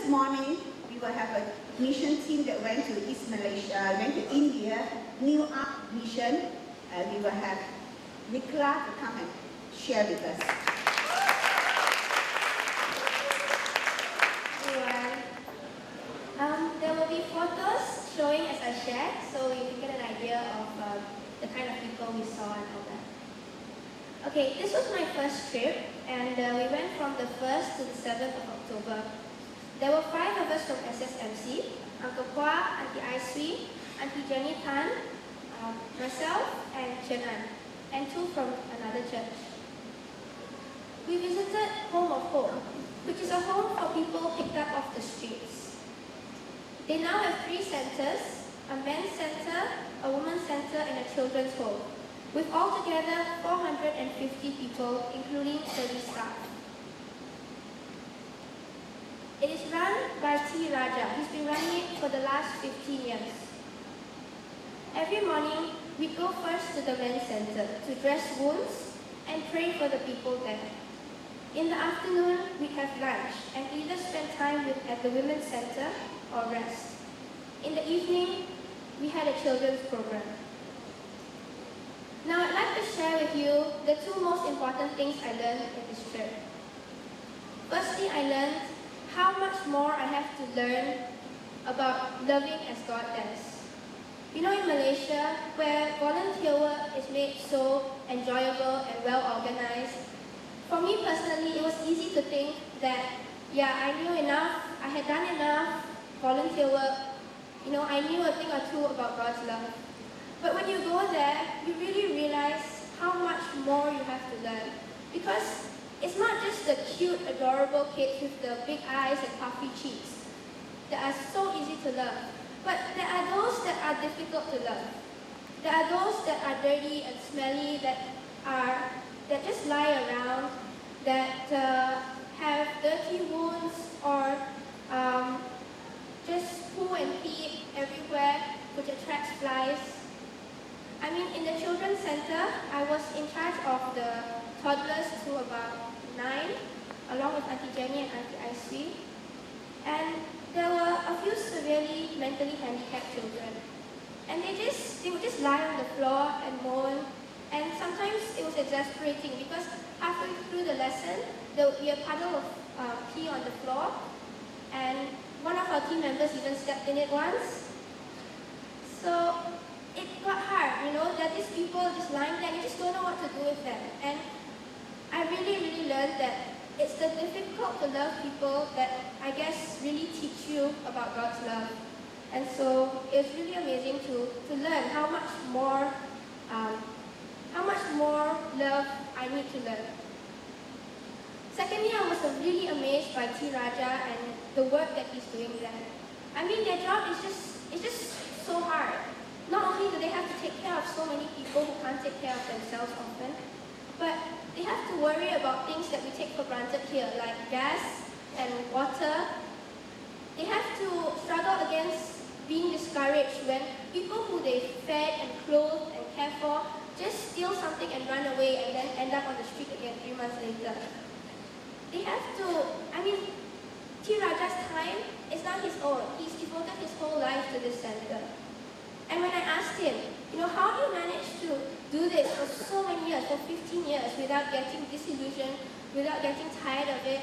this morning, we will have a mission team that went to East Malaysia, went to India, new Ark Mission. We will have Nicola to come and share with us. There will be photos showing as I shared, so you can get an idea of the kind of people we saw and all that. Okay, this was my first trip, and we went from the 1st to the 7th of October. There were 5 of us from SSMC, Uncle Kwa, Auntie Aiswi, Auntie Jenny Tan, myself, and Chen An, and 2 from another church. We visited Home of Hope, which is a home for people picked up off the streets. They now have 3 centers, a men's center, a women's center, and a children's home, with altogether 450 people, including service staff. It is run by T. Raja. He's been running it for the last 15 years. Every morning, we go first to the men's center to dress wounds and pray for the people there. In the afternoon, we have lunch and either spend time at the women's center or rest. In the evening, we had a children's program. Now I'd like to share with you the 2 most important things I learned in this trip. Firstly, I learned how much more I have to learn about loving as God does. You know, in Malaysia, where volunteer work is made so enjoyable and well organized, for me personally, it was easy to think that, yeah, I knew enough, I had done enough volunteer work, you know, I knew a thing or 2 about God's love. But when you go there, you really realize how much more you have to learn. Because it's not just the cute, adorable kids with the big eyes and puffy cheeks that are so easy to love. But there are those that are difficult to love. There are those that are dirty and smelly, that just lie around, that have dirty wounds or just poo and pee everywhere, which attracts flies. I mean, in the children's center, I was in charge of the toddlers to about 9, along with Auntie Jenny and Auntie Aiswi. And there were a few severely mentally handicapped children. And they would just lie on the floor and moan. And sometimes it was exasperating because halfway through the lesson, there would be a puddle of pee on the floor. And one of our team members even stepped in it once. So it got hard, you know, that these people just lying there, you just don't know what to do with them. And I really, really learned that it's the difficult to love people that I guess really teach you about God's love. And so it was really amazing to learn how much more love I need to learn. Secondly, I was really amazed by T. Raja and the work that he's doing there. I mean, their job is just so hard. Not only do they have to take care of so many people who can't take care of themselves often, but they have to worry about things that we take for granted here, like gas and water. They have to struggle against being discouraged when people who they fed and clothed and cared for just steal something and run away and then end up on the street again 3 months later. They have to, I mean, T. Raja's time is not his own. He's devoted his whole life to this center. And when I asked him, you know, how do you manage to do this for so many years, for 15 years, without getting disillusioned, without getting tired of it?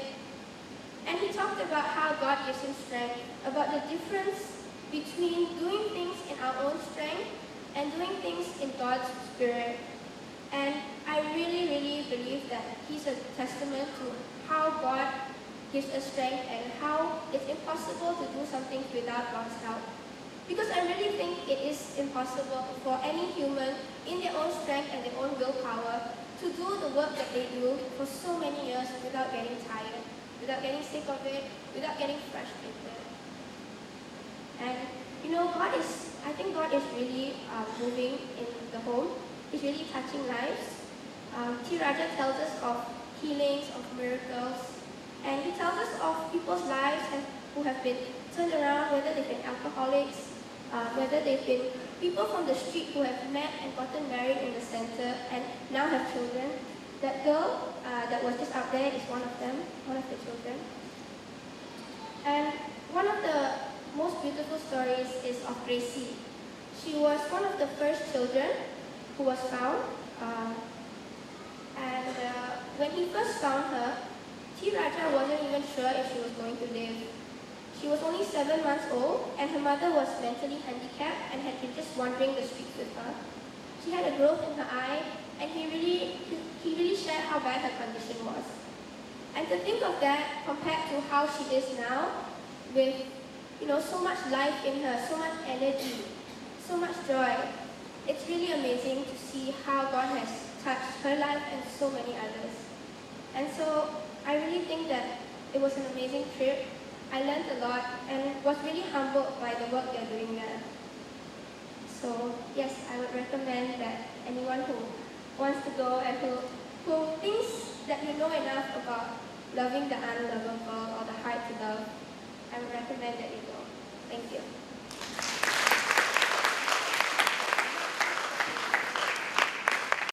And he talked about how God gives him strength, about the difference between doing things in our own strength and doing things in God's Spirit. And I really, really believe that he's a testament to how God gives us strength and how it's impossible to do something without God's help. Because I really think it is impossible for any human in their own strength and their own willpower to do the work that they do for so many years without getting tired, without getting sick of it, without getting frustrated. And you know, I think God is really moving in the home. He's really touching lives. T. Raja tells us of healings, of miracles, and he tells us of people's lives who have been turned around, whether they've been alcoholics, whether they've been people from the street who have met and gotten married in the center and now have children. That girl that was just out there is one of them, one of the children. And most beautiful stories is of Gracie. She was one of the first children who was found. When he first found her, T. Raja wasn't even sure if she was going to live. She was only 7 months old, and her mother was mentally handicapped and had been just wandering the streets with her. She had a growth in her eye, and he really shared how bad her condition was. And to think of that compared to how she is now, with so much life in her, so much energy, so much joy, it's really amazing to see how God has touched her life and so many others. And so I really think that it was an amazing trip. I learned a lot and was really humbled by the work they're doing there. So yes, I would recommend that anyone who wants to go and who thinks that you know enough about loving the unlovable or the hard to love, I would recommend that you go. Thank you.